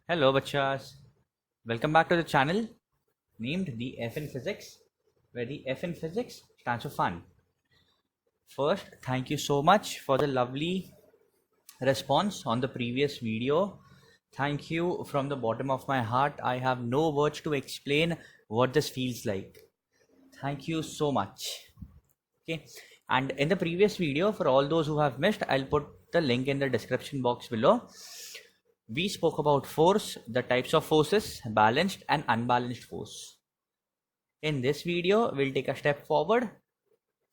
Hello, bachas. Welcome back to the channel named the F in Physics, where the F in Physics stands for fun. First, thank you so much for the lovely response on the previous video. Thank you from the bottom of my heart. I have no words to explain what this feels like. Thank you so much. Okay, and in the previous video, for all those who have missed, I'll put the link in the description box below. We spoke about force, the types of forces, balanced and unbalanced force. In this video, we'll take a step forward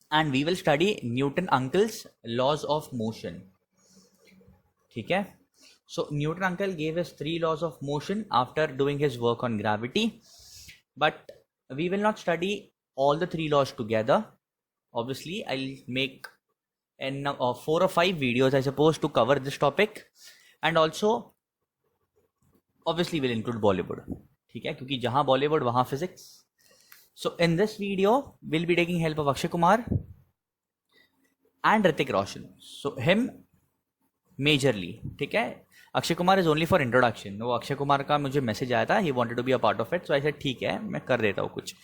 and we will study Newton uncle's laws of motion. Okay? So Newton uncle gave us 3 laws of motion after doing his work on gravity, but we will not study all the 3 laws together. Obviously, I'll make 4 or 5 videos, I suppose, to cover this topic, and also obviously we'll include Bollywood. ठीक है, क्योंकि जहां Bollywood वहां physics. So in this video we'll be taking help of Akshay Kumar and Hrithik Roshan. So him majorly. ठीक है, Akshay Kumar is only for introduction. वो अक्षय कुमार का मुझे मैसेज आया था, he wanted to be a part of it, so I said ठीक है, मैं कर देता हूँ कुछ.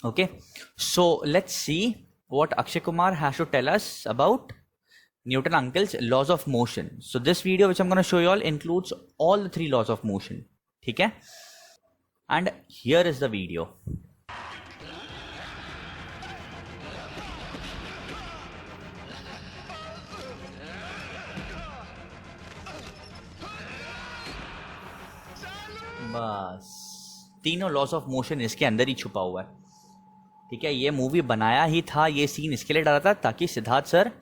Okay, so let's see what Akshay Kumar has to tell us about Newton uncle's laws of motion. So this video which I'm going to show you all includes all the 3 laws of motion. ठीक है, and here is the video. बस तीनों loss of motion इसके अंदर ही छुपा हुआ है. ठीक है, ये मूवी बनाया ही था, ये सीन इसके लिए डाला था ताकि सिद्धार्थ सर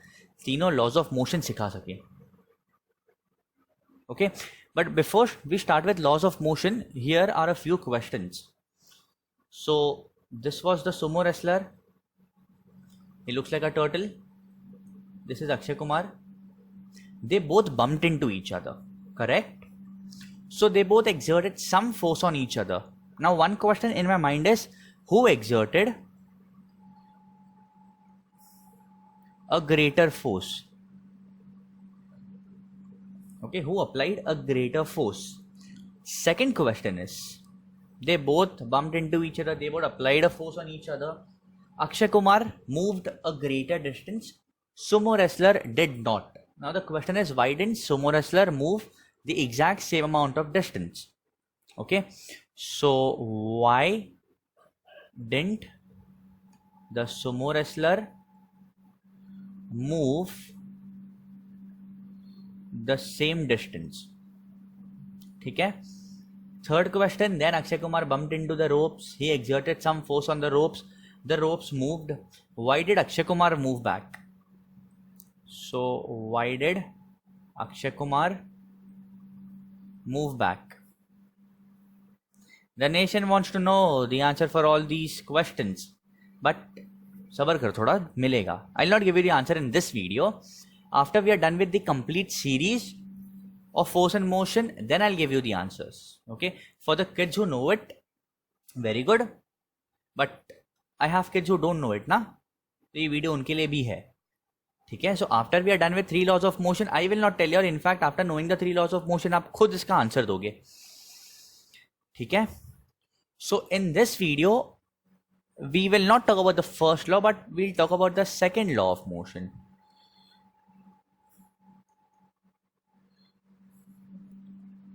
तीनों लॉज ऑफ मोशन सिखा सके. Okay, but before we start with laws of motion, here are a few questions. So this was the sumo wrestler. He looks like a turtle. This is Akshay Kumar. They both bumped into each other, correct? So they both exerted some force on each other. Now one question in my mind is, who exerted a greater force? Okay, who applied a greater force? Second question is, they both bumped into each other, they both applied a force on each other. Akshay Kumar moved a greater distance, sumo wrestler did not. Now the question is, why didn't sumo wrestler move the exact same amount of distance? Okay, so why didn't the sumo wrestler move the same distance? ठीक है. Third question, then Akshay Kumar bumped into the ropes, he exerted some force on the ropes moved. Why did Akshay Kumar move back? So why did Akshay Kumar move back? The nation wants to know the answer for all these questions, but सबर कर, थोड़ा मिलेगा. I'll not give you the answer in this video. After we are done with the complete series of force and motion, then I'll give you the answers. Okay, for the kids who know it, very good, but I have kids who don't know it ना, तो ये video उनके लिए भी है. ठीक है, so after we are done with 3 laws of motion, I will not tell you, in fact after knowing the 3 laws of motion आप खुद इसका आंसर दोगे. ठीक है, so in this video we will not talk about the first law, but we'll talk about the second law of motion.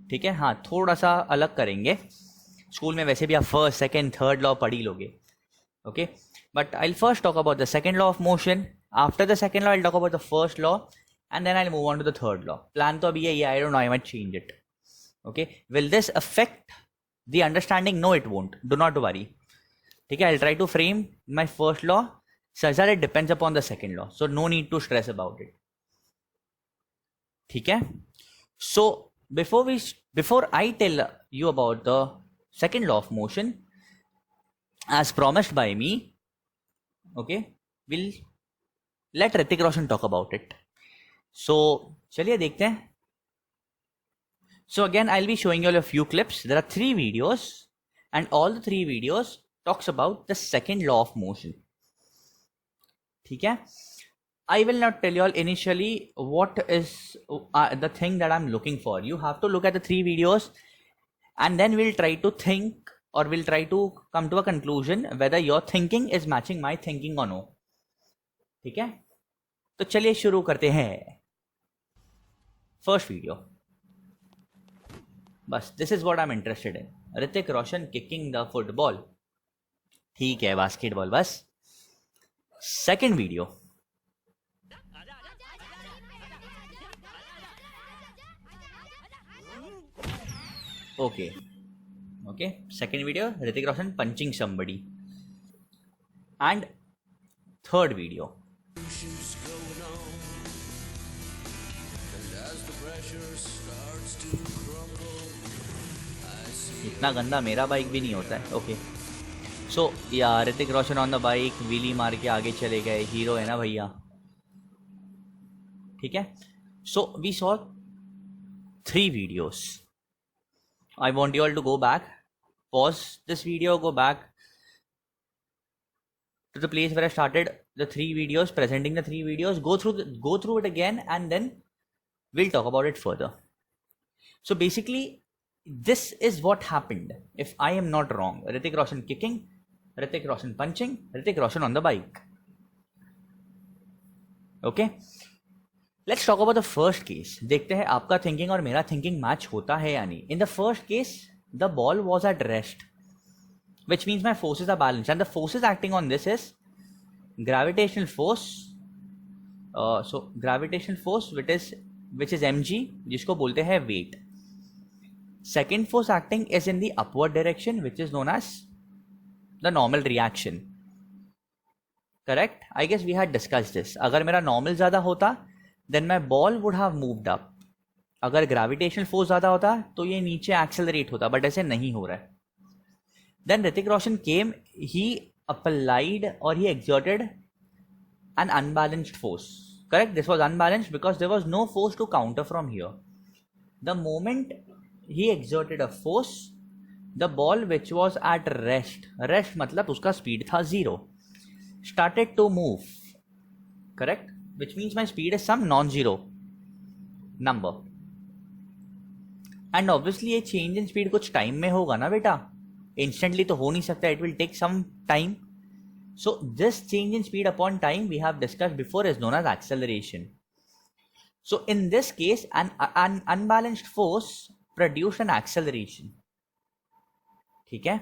ठीक है, हाँ थोड़ा सा अलग करेंगे. स्कूल में वैसे भी आप फर्स्ट सेकेंड थर्ड लॉ पढ़ ही लोगे. Okay, but I first talk about the second law of motion. After the second law I talk about the first law and then I move on to the third law. Plan तो अभी है, I don't know, I might change it. Okay, will this affect the understanding? No it won't, do not worry. ठीक है, I try to frame my first law such that it depends upon the second law, so no need to stress about it. ठीक है, so before I tell you about the second law of motion, as promised by me, okay, we'll let Hrithik Roshan talk about it. So चलिए देखते हैं. So again I'll be showing you all a few clips. There are 3 videos and all the 3 videos talks about the second law of motion. ठीक है, I will not tell you all initially what is the thing that I'm looking for. You have to look at the 3 videos and then we'll try to think or we'll try to come to a conclusion whether your thinking is matching my thinking or no. ठीक है, तो चलिए शुरू करते हैं. First video. बस this is what I'm interested in. Hrithik Roshan kicking the football. ठीक है, बास्केटबॉल बस. Second video. Okay. Second video, Hrithik Roshan punching somebody. And third video. इतना गंदा मेरा बाइक भी नहीं होता है. ओके, सो या Hrithik Roshan on the bike, wheelie मार के आगे चले गए. हीरो है ना भैया. ठीक है, so we saw 3 videos. I want you all to go back, pause this video, go back to the place where I started the 3 videos, presenting the 3 videos, go through it again, and then we'll talk about it further. So basically, this is what happened, if I am not wrong. Hrithik Roshan kicking, Hrithik Roshan punching, Hrithik Roshan on the bike. Okay, let's talk about the first case. देखते हैं आपका thinking और मेरा thinking match होता है या नहीं. In the first case, the ball was at rest, which means my forces are balanced, and the forces acting on this is gravitational force. So gravitational force, which is mg, जिसको बोलते हैं weight. Second force acting is in the upward direction, which is known as the normal reaction. Correct? I guess we had discussed this. अगर मेरा normal ज़्यादा होता, then my ball would have moved up. अगर gravitational force ज़्यादा होता तो ये नीचे accelerate होता, but ऐसे नहीं हो रहा है. Then Hrithik Roshan came, he applied or he exerted an unbalanced force. Correct? This was unbalanced because there was no force to counter from here. The moment he exerted a force, the ball which was at rest मतलब उसका speed था 0, started to move. Correct? Which means my speed is some non-zero number. And obviously ये change in speed कुछ time में होगा ना बेटा, instantly तो हो नहीं सकता, it will take some time. So this change in speed upon time we have discussed before is known as acceleration. So in this case, an unbalanced force produced an acceleration. ठीक है.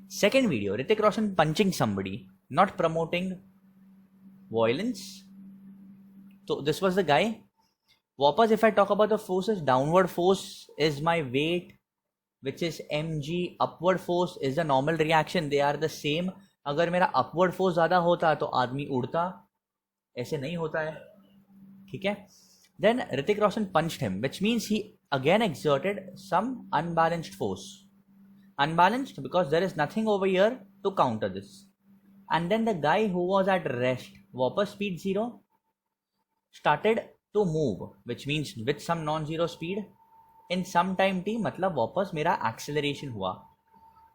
Second video, Hrithik Roshan punching somebody, not promoting violence. So this was the guy. वापस if I talk about the forces, downward force is my weight, which is mg. Upward force is the normal reaction. They are the same. अगर मेरा upward force ज़्यादा होता तो आदमी उड़ता, ऐसे नहीं होता है. ठीक है. Then Hrithik Roshan punched him, which means he again exerted some unbalanced force. Unbalanced because there is nothing over here to counter this. And then the guy who was at rest, वापस speed 0, started to move, which means with some non-zero speed in some time t, मतलब वापस मेरा acceleration हुआ.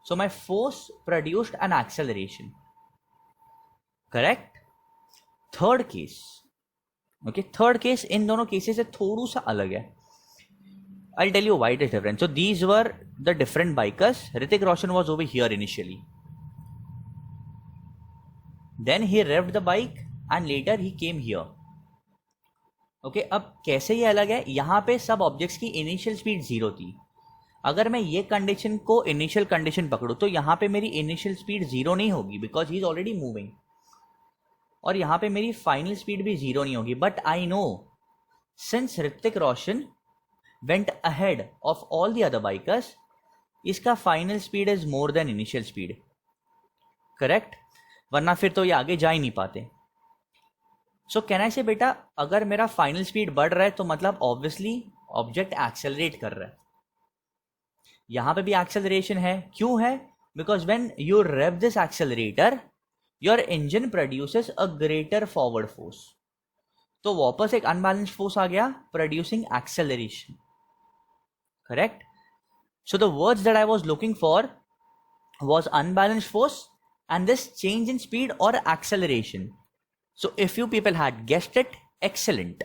So my force produced an acceleration. Correct? Third case. Okay, third case इन दोनों cases से थोड़ा सा अलग है. I'll tell you why it is different. So these were the different bikers. Hrithik Roshan was over here initially. Then he revved the bike and later he came here. Okay, अब कैसे ये अलग है. यहाँ पे सब ऑब्जेक्ट्स की initial speed 0 थी. अगर मैं ये कंडीशन को इनिशियल कंडीशन पकड़ूँ तो यहाँ पे मेरी इनिशियल स्पीड 0 नहीं होगी because he is already moving, और यहाँ पे मेरी फाइनल स्पीड भी 0 नहीं होगी. But I know since Hrithik Roshan went ahead of all the other bikers, इसका final speed is more than initial speed. Correct? वरना फिर तो ये आगे जा ही नहीं पाते. सो कैन आई से बेटा, अगर मेरा फाइनल स्पीड बढ़ रहा है तो मतलब ऑब्वियसली ऑब्जेक्ट एक्सेलरेट कर रहा है. यहां पे भी एक्सेलरेशन है. क्यों है? Because when you rev this accelerator, your engine produces a greater forward force. तो वापस एक अनबैलेंस्ड फोर्स आ गया, producing acceleration. Correct? So the words that I was looking for was unbalanced force and this change in speed or acceleration. So if you people had guessed it, excellent.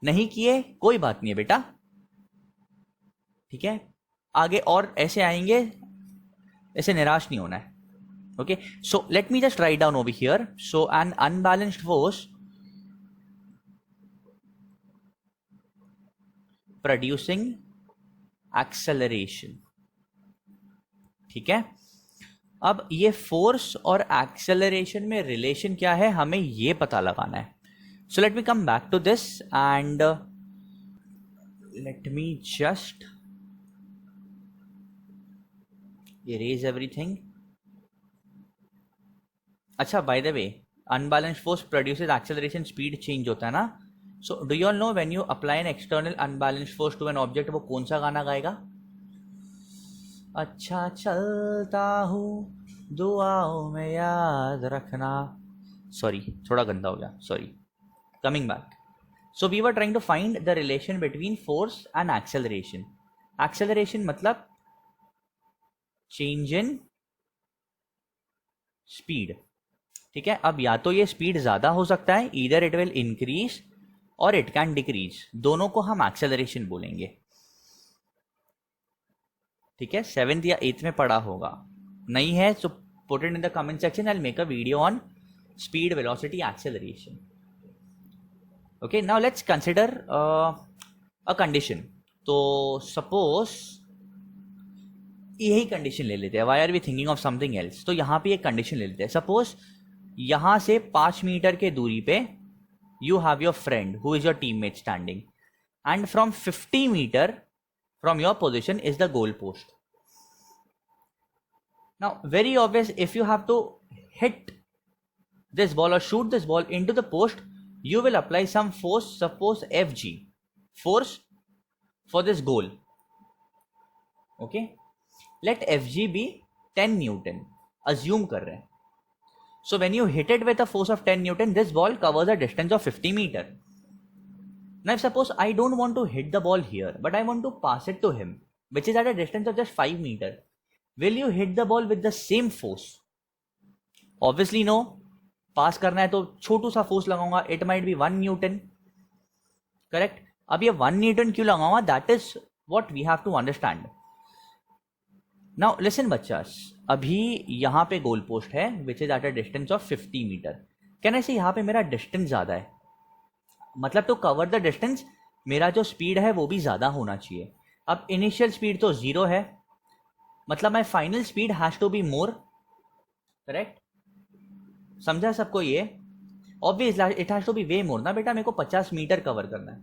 नहीं किए कोई बात नहीं है बेटा, ठीक है. आगे और ऐसे आएंगे, ऐसे निराश नहीं होना है. Okay, so let me just write down over here. So N unbalanced force producing acceleration. ठीक है. अब ये फोर्स और एक्सेलरेशन में रिलेशन क्या है हमें ये पता लगाना है. So let me come back to this and let me just erase everything. अच्छा, बाय द वे, unbalanced force produces acceleration, speed change होता है ना. So do you all know when you apply an external unbalanced force to an object, वो कौन सा गाना गाएगा? अच्छा चलता हूँ दुआओं में याद रखना. सॉरी, थोड़ा गंदा हो गया, sorry. Coming back. So we were trying to find the relation between force and acceleration. Acceleration मतलब चेंज इन स्पीड. ठीक है. अब या तो ये स्पीड ज्यादा हो सकता है, ईदर इट विल इंक्रीज और इट कैन डिक्रीज, दोनों को हम एक्सेलरेशन बोलेंगे. ठीक है. 7th या 8th में पढ़ा होगा, नहीं है so put it in the comment section. I will make a video on speed, velocity, acceleration. Okay, now let's consider a condition. तो सपोज यही कंडीशन ले लेते हैं. Why are we thinking of something else? तो यहाँ पे एक condition ले लेते हैं. सपोज यहाँ से 5 मीटर के दूरी पे you have your friend who is your teammate standing, and from 50 metre from your position is the goal post. Now very obvious, if you have to hit this ball or shoot this ball into the post, you will apply some force, suppose Fg, force for this goal. Okay, let Fg be 10 Newton, assume कर रहे हैं. So when you hit it with a force of 10 Newton, this ball covers a distance of 50 meter. Now if suppose I don't want to hit the ball here, but I want to pass it to him, which is at a distance of just 5 meter, will you hit the ball with the same force? Obviously no. पास करना है तो छोटू सा force लगाऊंगा, it might be 1 newton. Correct. अब ये 1 newton क्यों लगाऊंगा, that is what we have to understand. Now listen बच्चास, अभी यहां पे गोल पोस्ट है which is at a distance of 50 metre. कहने से यहां पे मेरा डिस्टेंस ज्यादा है, मतलब टू कवर द डिस्टेंस मेरा जो स्पीड है वो भी ज्यादा होना चाहिए. अब इनिशियल स्पीड तो 0 है, मतलब my final speed has to be more. Correct. समझा सबको ये? Obviously it has to be way more ना बेटा, मेरे को 50 मीटर कवर करना है.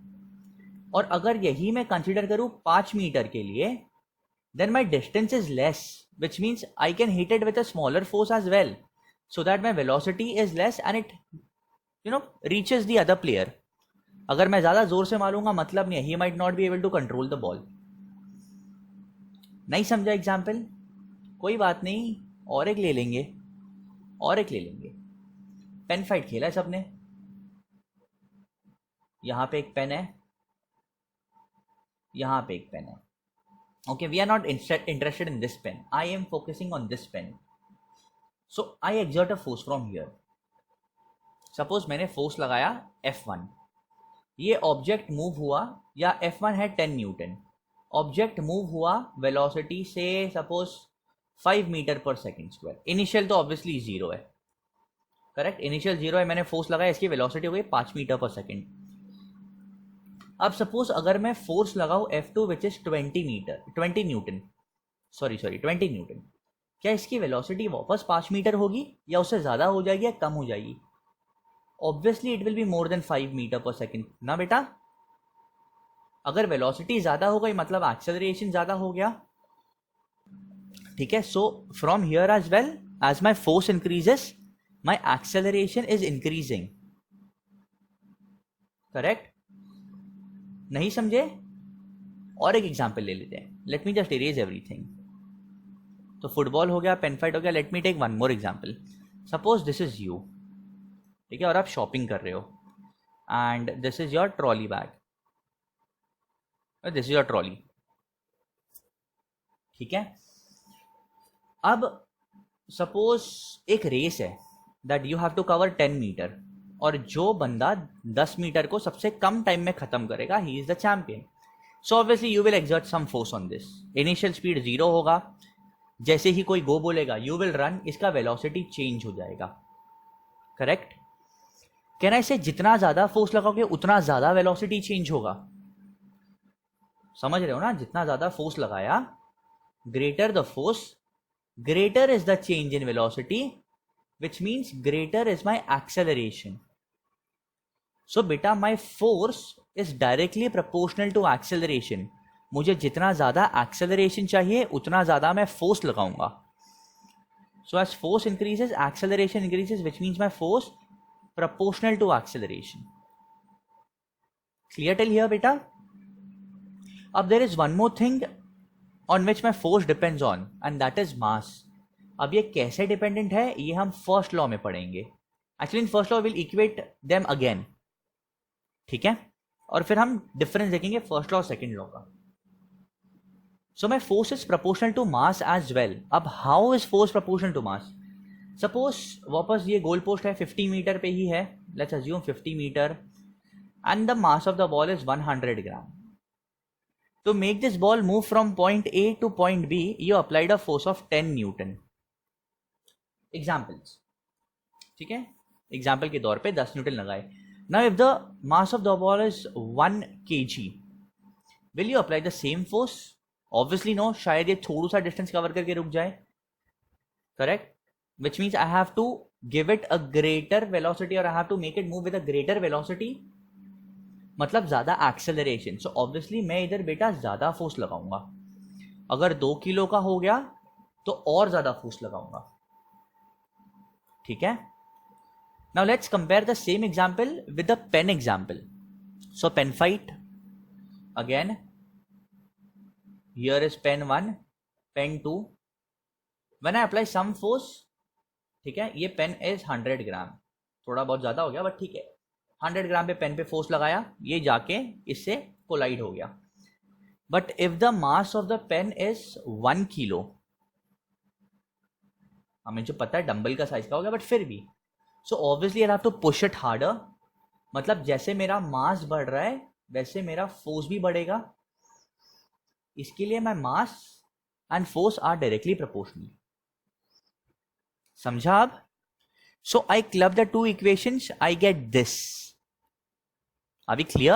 और अगर यही मैं कंसीडर करूं 5 मीटर के लिए, then my distance is less, which means I can hit it with a smaller force as well, so that my velocity is less and it reaches the other player. अगर मैं ज्यादा जोर से मारूंगा मतलब नहीं, he might not be able to control the ball. नहीं समझा एग्जाम्पल? कोई बात नहीं, और एक ले लेंगे, और एक ले लेंगे. पेन फाइट खेला है सबने? यहां पे एक पेन है, यहां पे एक पेन है. Okay, we are not interested in this pen, I am focusing on this pen. So I exert a force from here. Suppose मैंने फोर्स लगाया F1, ये ऑब्जेक्ट मूव हुआ, या F1 है 10 न्यूटन, ऑब्जेक्ट मूव हुआ velocity से suppose 5 metre per second square. Initial तो obviously 0 है. करेक्ट, इनिशियल 0 है, मैंने फोर्स लगाया, इसकी वेलोसिटी हो गई 5 मीटर पर सेकेंड. अब सपोज अगर मैं फोर्स लगाऊं F2 which is 20 Newton, sorry 20 Newton, क्या इसकी वेलोसिटी वापस 5 मीटर होगी या उससे ज्यादा हो जाएगी या कम हो जाएगी? Obviously it will be more than 5 metre per second ना बेटा. अगर वेलोसिटी ज्यादा हो गई मतलब एक्सेलरेशन ज्यादा हो गया. ठीक है. So from here as well, as my force increases, my acceleration is increasing. Correct. नहीं समझे? और एक एग्जाम्पल ले लेते हैं. Let me just erase everything. तो फुटबॉल हो गया, पेन फाइट हो गया. Let me take one more example. Suppose this is you, ठीक है, और आप शॉपिंग कर रहे हो, and this is your trolley bag, this is your trolley. ठीक है. अब सपोज एक रेस है that you have to cover 10 meter. और जो बंदा 10 मीटर को सबसे कम टाइम में खत्म करेगा, he is the champion. So obviously you will exert some force on this. Initial speed 0 होगा, जैसे ही कोई गो बोलेगा यू विल रन, इसका वेलोसिटी चेंज हो जाएगा. करेक्ट? कैन आई से जितना ज्यादा फोर्स लगाओगे उतना ज्यादा वेलोसिटी चेंज होगा. समझ रहे हो ना? जितना ज्यादा फोर्स लगाया, greater the force, greater is the change in velocity, which means greater is my acceleration. So beta, my force is directly proportional to acceleration. मुझे जितना ज़्यादा acceleration चाहिए उतना ज़्यादा मैं force लगाऊंगा. So as force increases, acceleration increases, which means my force proportional to acceleration. Clear till here, beta? अब there is one more thing on which my force depends on, and that is mass. अब ये कैसे dependent है ये हम first law में पढ़ेंगे. Actually in first law will equate them again. ठीक है? और फिर हम डिफरेंस देखेंगे फर्स्ट लॉ सेकंड लॉ का. So my force is proportional to mass as well. अब how is force proportional to mass? Suppose वापस ये गोल पोस्ट है 50 मीटर पे ही है. Let's assume 50 metre and the mass of the ball is 100 gram. To make this ball move from point A to point B, you applied a force of 10 Newton. Examples. ठीक है? Example के तौर पे 10 Newton लगाए. Now if the mass of the ball is 1 kg, will you apply the same force? Obviously no. शायद ये थोड़ा सा डिस्टेंस कवर करके रुक जाए. Correct? Which means I have to give it a greater velocity or I have to make it move with a greater velocity. मतलब ज्यादा acceleration. So obviously मैं इधर बेटा ज्यादा फोर्स लगाऊंगा. अगर 2 किलो का हो गया तो और ज्यादा फोर्स लगाऊंगा. ठीक है? Now let's compare the same example with the pen example. So pen fight again. Here is pen 1, pen 2. When I apply some force, ठीक है, ये पेन इज 100 ग्राम. थोड़ा बहुत ज्यादा हो गया बट ठीक है. 100 ग्राम पे पेन पे फोर्स लगाया, ये जाके इससे कोलाइड हो गया. But if the mass of the pen is 1 kilo, हमें जो पता है डंबल का साइज का हो गया बट फिर भी, so obviously I have to push it harder. मतलब जैसे मेरा मास बढ़ रहा है वैसे मेरा फोर्स भी बढ़ेगा. इसके लिए my mass and force are directly proportional. समझा अब? So I club the two equations, I get this. Are we clear?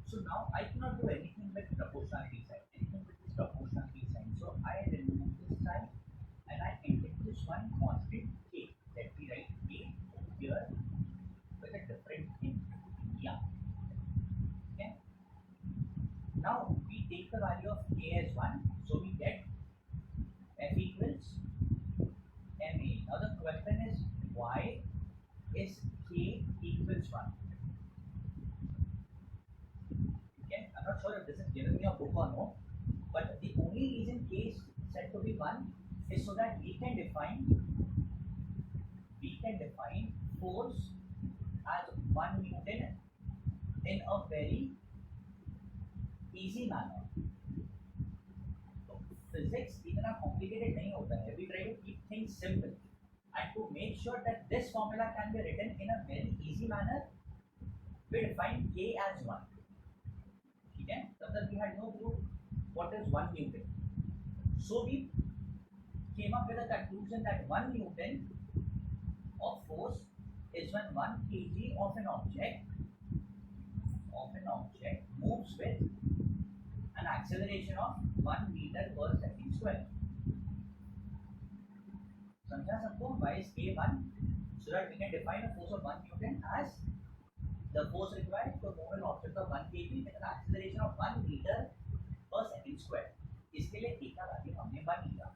So now I cannot do anything with proportionality sign. Anything with this proportionality sign. So I remove this sign and I inject this one constant k. Let me write k here with a different thing. Yeah. Okay. Now we take the value of k as 1. So we get f equals ma. Now the question is why is k equals 1? Okay, I'm not sure if this is given in your book or no, but the only reason k is said to be 1 is so that we can define force as 1 Newton in a very easy manner. So physics इतना complicated नहीं होता है. We try to keep things simple. And to make sure that this formula can be written in a very easy manner, we define k as 1. ठीक है? तब तक we had no clue what is 1 Newton. So we came up with a conclusion that 1 Newton of force is when 1 kg of an object moves with an acceleration of 1 meter per second square. समझा सबको? Why is k 1? So that we can define a force of 1 Newton as the force required to move an object of 1 kg with an acceleration of 1 meter per second square. इसके लिए k का value हमने 1 लिया.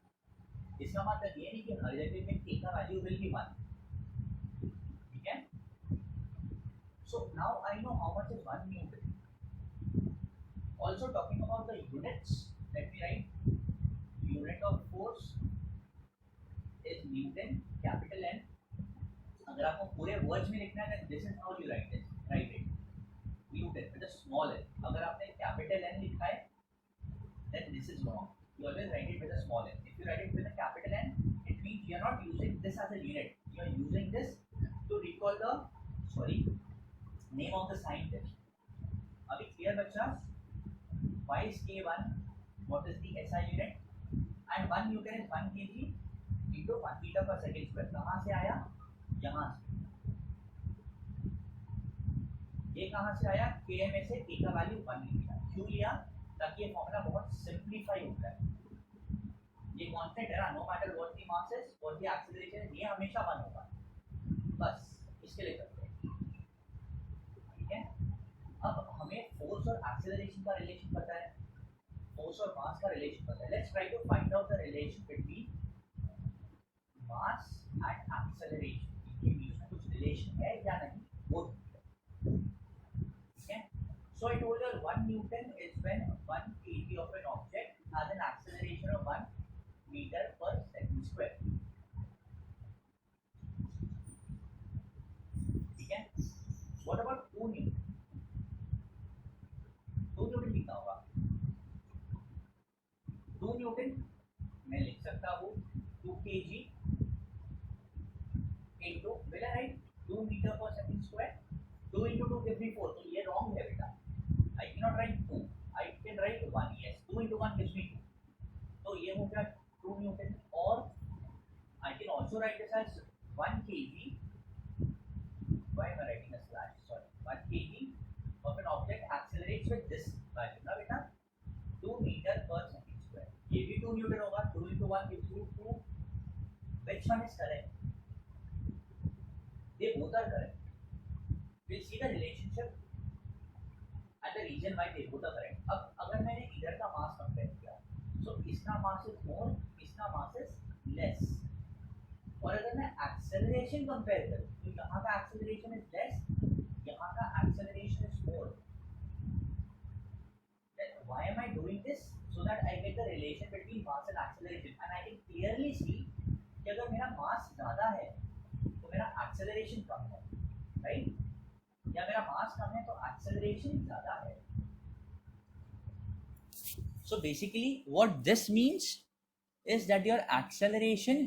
इसका मतलब ये नहीं कि हर जगह में k का वैल्यू विल बी 1. ठीक है? So now I know how much is 1 Newton. Also talking about the units, let me write unit of force is Newton, capital N. अगर आपको पूरे वर्ड्स में लिखना है then this is how you write it. Newton with a small n. अगर आपने capital N लिखा है then this is wrong. You always write it with a small n. If you write it with a capital N, it means you are not using this as a unit. You are using this to recall the name of the scientist. Are we clear बच्चा? Why is K1? What is the SI unit? And 1 Newton is 1 kg into 1 meter per second square. कहाँ से आया? यहाँ से. ये कहाँ से आया? K में से K का वैल्यू 1 लिया. क्यों लिया? ताकि ये फॉर्मूला बहुत सिंप्लीफाई होता है. ये कांस्टेंट है ना, no matter what the mass is, what the acceleration, ये हमेशा 1 होगा. बस इसके लिए करते हैं. ठीक है. अब हमें फोर्स और एक्सेलरेशन का रिलेशन पता है, फोर्स और मास का रिलेशन पता है. Let's try to find out the relation between mass and acceleration. इनके बीच में कुछ रिलेशन है या नहीं वो. ठीक है. So I told you 1 Newton is when 1 kg of an object has an acceleration of 1 meter per second square. ठीक है. What about 2 Newton? 2 Newton कितना होगा? 2 Newton मैं लिख सकता हूँ 2 kg into, will I write 2 meter per second square? 2 into 2 gives me 4. तो ये wrong है बेटा. I cannot write 2. I can write 1. Yes, 2 into 1 gives me 2. तो ये हो गया 2 Newton. और I can also write this as 1 kg. Why am I writing a slash? Sorry, 1 kg of an object accelerates with this value. ना बेटा 2 meter per second square. ये भी 2 Newton होगा. 2 into 1 gives you 2. Which one is correct? They both are correct. We'll see the relationship and the reason why they both are correct. अब अगर मैंने इधर का मास कंपेयर किया, so इसका मास इज मोर, इसका मास इज लेस. और अगर मैं एक्सेलरेशन कंपेयर करूं, तो यहाँ का एक्सेलरेशन इज लेस, यहाँ का acceleration is more. Then why am I doing this? So that I get the relation between mass and acceleration, and I can clearly see कि अगर मेरा मास ज़्यादा है, तो मेरा एक्सेलरेशन कम है, राइट? या मेरा मास कम है तो एक्सेलरेशन ज़्यादा है. So basically what this means is that your acceleration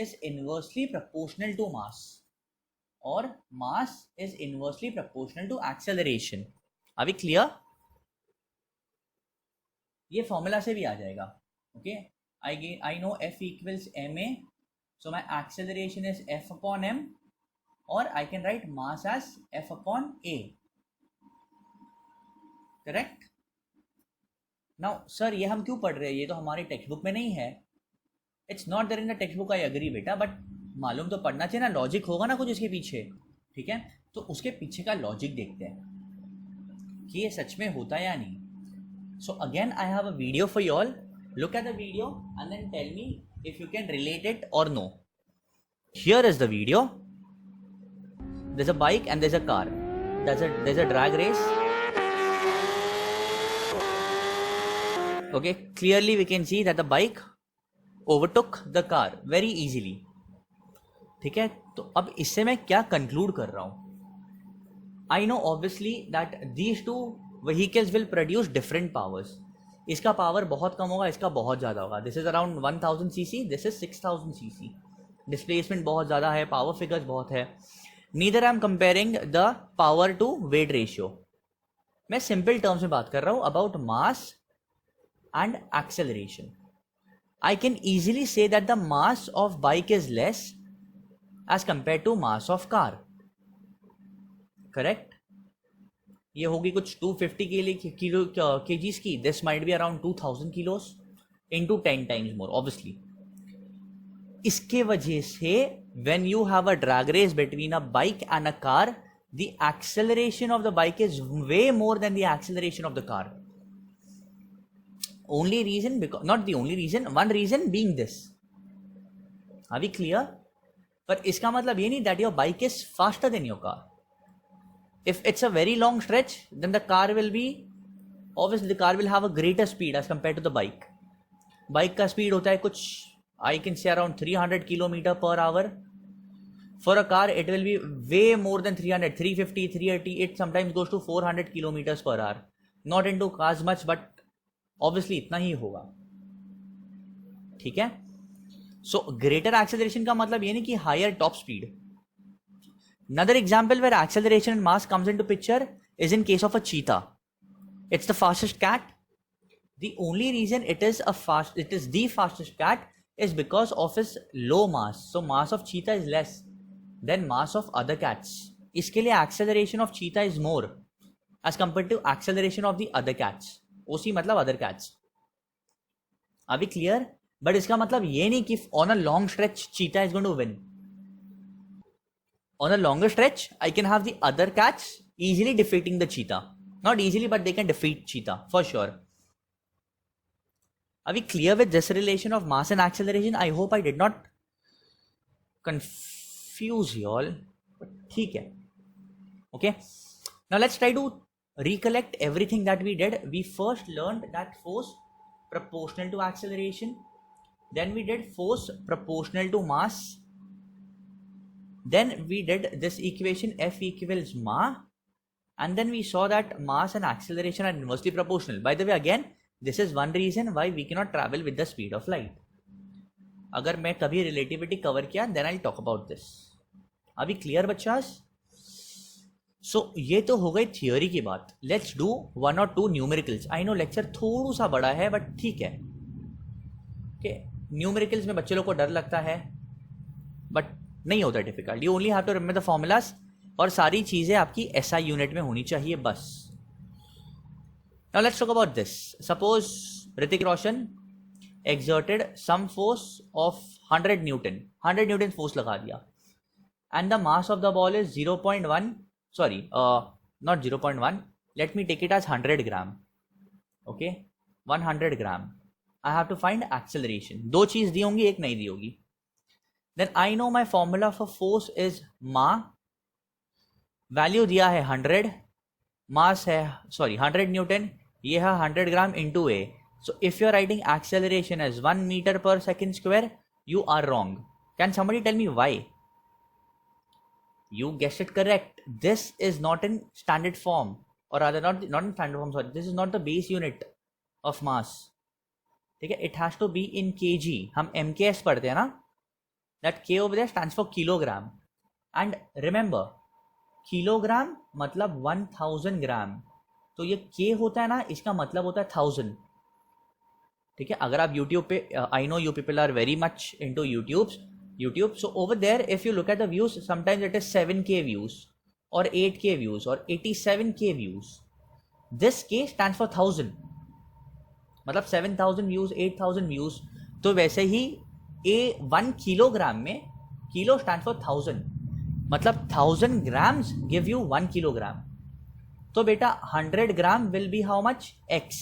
is inversely proportional to mass or mass is inversely proportional to acceleration. Are we clear? ये फॉर्मूला से भी आ जाएगा. Okay, I know F equals ma, so my acceleration is F upon m, or I can write mass as F upon a. Correct? Now sir, ये हम क्यों पढ़ रहे हैं? ये तो हमारी टेक्स्ट बुक में नहीं है. It's not there in the textbook, I agree बेटा, बट मालूम तो पढ़ना चाहिए ना. लॉजिक होगा ना कुछ इसके पीछे. ठीक है, तो उसके पीछे का लॉजिक देखते हैं कि ये सच में होता है या नहीं. So again I have a video for you all. Look at the video and then tell me if you can relate it or no. Here is the video. There's a bike and there's a car. There's a drag race. Okay, clearly we can see that the bike overtook the car very easily. ठीक है, तो अब इससे मैं क्या conclude कर रहा हूं? I know obviously that these two vehicles will produce different powers. इसका पावर बहुत कम होगा, इसका बहुत ज़्यादा होगा. This is around 1000 cc, this is 6000 cc. Displacement बहुत ज़्यादा है, पावर फिगर्स बहुत है. Neither I am comparing the power to weight ratio. मैं सिंपल टर्म्स में बात कर रहा हूँ about mass and acceleration. I can easily say that the mass of bike is less as compared to mass of car. Correct? ये होगी कुछ 250 kgs की. This might be around 2000 kilos into 10 times more, obviously. इसके वजह से when you have a drag race between a bike and a car, the acceleration of the bike is way more than the acceleration of the car. Only reason, because not the only reason, one reason being this. Are we clear? पर इसका मतलब ये नहीं that your bike is faster than your car. If it's a very long stretch, then the car will be, obviously the car will have a greater speed as compared to the bike. Bike का speed होता है कुछ, I can say around 300 km per hour. For a car, it will be way more than 300, 350, 380. It sometimes goes to 400 km per hour. Not into cars much, but obviously इतना ही होगा. ठीक है. So greater acceleration का मतलब ये नहीं कि higher top speed. Another example where acceleration and mass comes into picture is in case of a cheetah. It's the fastest cat. The only reason it is the fastest cat is because of its low mass. So mass of cheetah is less than mass of other cats. इसके लिए acceleration of cheetah is more as compared to acceleration of the other cats. OC मतलब other cats. Are we clear? But इसका मतलब ये नहीं कि on a long stretch cheetah is going to win. On a longer stretch, I can have the other cats easily defeating the cheetah. Not easily, but they can defeat cheetah for sure. Are we clear with this relation of mass and acceleration? I hope I did not confuse you all. But ठीक है. Okay. Now let's try to recollect everything that we did. We first learned that force proportional to acceleration. Then we did force proportional to mass. Then we did this equation F equals ma. And then we saw that mass and acceleration are inversely proportional. By the way, again, this is one reason why we cannot travel with the speed of light. अगर मैं कभी relativity cover किया, then I'll talk about this. Are we clear, बच्चास? So ये तो हो गई theory की बात. Let's do one or two numericals. I know lecture थोड़ा सा बड़ा है, but ठीक है. Okay, numericals में बच्चे लोग को डर लगता है, but नहीं होता difficult. You only have to remember the formulas. और सारी चीजें आपकी SI यूनिट में होनी चाहिए बस. Now let's talk about this. Suppose Hrithik Roshan exerted some force of 100 Newton. 100 Newton force लगा दिया. And the mass of the ball is 0.1. Sorry, not 0.1. Let me take it as 100 gram. Okay, 100 gram. I have to find acceleration. दो चीज दी होंगी, एक नहीं दी होगी. Then I know my formula for force is ma. Value दिया है 100, मास है 100 Newton, ये है 100 gram into a. So if you are writing acceleration as 1 metre per second square, you are wrong. Can somebody tell me why? You guessed it correct. This is not in standard form, or rather not in standard form. Sorry, this is not the base unit of mass. ठीक है, it has to be in kg. हम MKS पढ़ते हैं ना. That K over there stands for kilogram. And remember, kilogram मतलब 1000 ग्राम. तो ये K होता है ना, इसका मतलब होता है 1000. ठीक है, अगर आप YouTube पे, I know you people are very much into YouTube. So over there, if you look at the views, sometimes it is 7K views or 8K views or 87K views. This K stands for 1000. मतलब 7000 views, 8000 views. तो वैसे ही A 1 kilogram में kilo stands for 1000. मतलब 1000 grams give you 1 kilogram. तो बेटा 100 gram will be how much? X.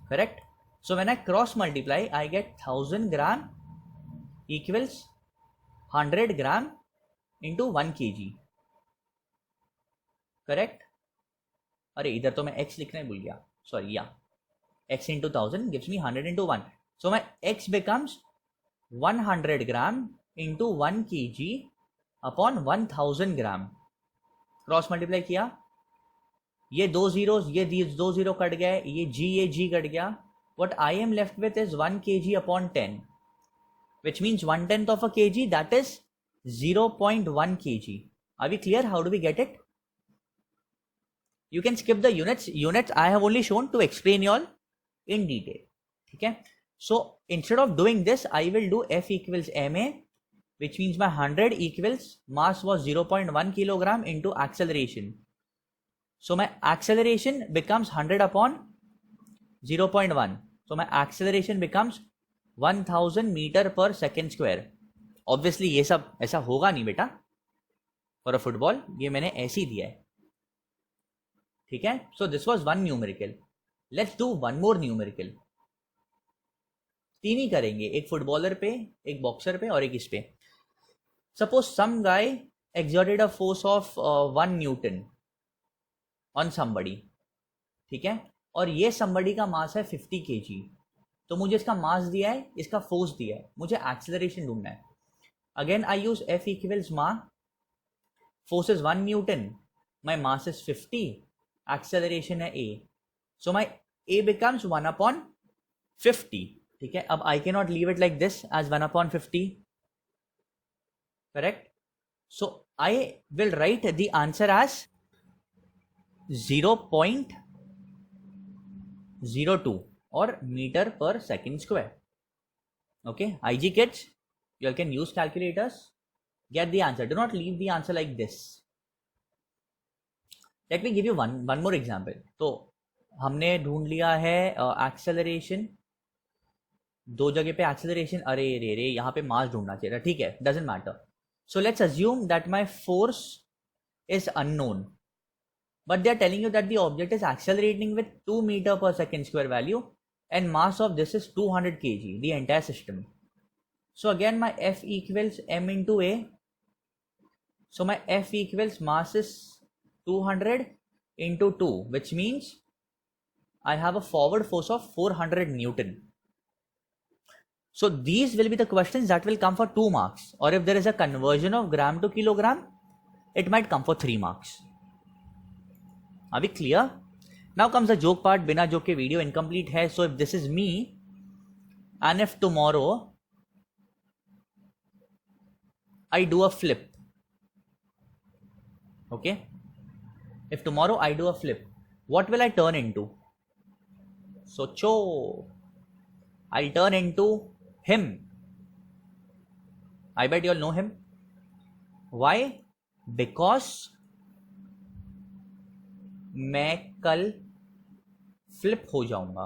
Correct? So when I cross multiply, I get 1000 gram equals 100 gram into 1 kg. Correct? अरे इधर तो मैं x लिखना ही भूल गया. Sorry, yeah. X into 1000 gives me 100 into 1. So my x becomes 100 gram into 1 kg upon 1000 gram. Cross multiply किया, ये दो जीरोस, ये दो जीरो कट गए, ये जी कट गया. What I am left with is 1 kg upon 10, which means 1/10 of a kg, that is 0.1 kg. Are we clear? How do we get it? You can skip the units. Units I have only shown to explain you all in detail. Okay. So instead of doing this, I will do F equals ma, which means my 100 equals mass was 0.1 kilogram into acceleration. So my acceleration becomes 100 upon 0.1. So my acceleration becomes 1000 meter per second square. Obviously ये सब ऐसा होगा नहीं बेटा for a football. ये मैंने ऐसे ही दिया है. ठीक है. So this was one numerical. Let's do one more numerical. तीन ही करेंगे, एक फुटबॉलर पे, एक बॉक्सर पे और एक इस पे. Suppose some guy exerted a force of 1 Newton on somebody. ठीक है, और ये somebody का मास है 50 kg. तो मुझे इसका मास दिया है, इसका फोर्स दिया है, मुझे एक्सेलरेशन ढूंढना है. Again I use F equals ma. Force is 1 Newton, my mass is 50, acceleration है A. So my A becomes 1 upon 50. ठीक है, अब I cannot leave it like this as 1 upon 50. Correct? So I will write the answer as 0.02 or meter per second square. Okay, IG kids, you all can use calculators, get the answer. Do not leave the answer like this. Let me give you one more example. तो हमने ढूंढ लिया है acceleration, दो जगह पे acceleration, अरे रे रे यहाँ पे मास ढूंढना चाहिए, ठीक है, doesn't matter. So let's assume that my force is unknown, but they are telling you that the object is accelerating with 2 meter per second square value and mass of this is 200 kg, the entire system. So again my F equals m into a. So my F equals mass is 200 into 2, which means I have a forward force of 400 Newton. So these will be the questions that will come for 2 marks, or if there is a conversion of gram to kilogram, it might come for 3 marks. Are we clear? Now comes the joke part. बिना joke के video incomplete है. So if this is me and if tomorrow I do a flip, okay, if tomorrow I do a flip, what will I turn into? So I'll turn into him. I bet you all know him. Why? Because मैं कल flip हो जाऊंगा.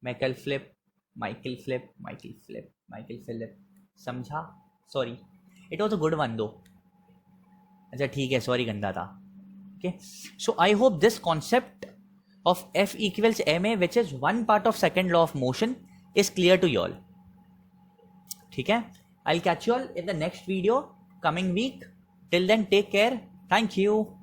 मैं कल flip, Michael flip, Michael flip, Michael Philip. समझा? Sorry, it was a good one though. अच्छा ठीक है, सॉरी गंदा था. Okay, so I hope this concept of F equals ma, which is one part of second law of motion, is clear to you all. ठीक है, I'll catch you all in the next video coming week. Till then, take care. Thank you.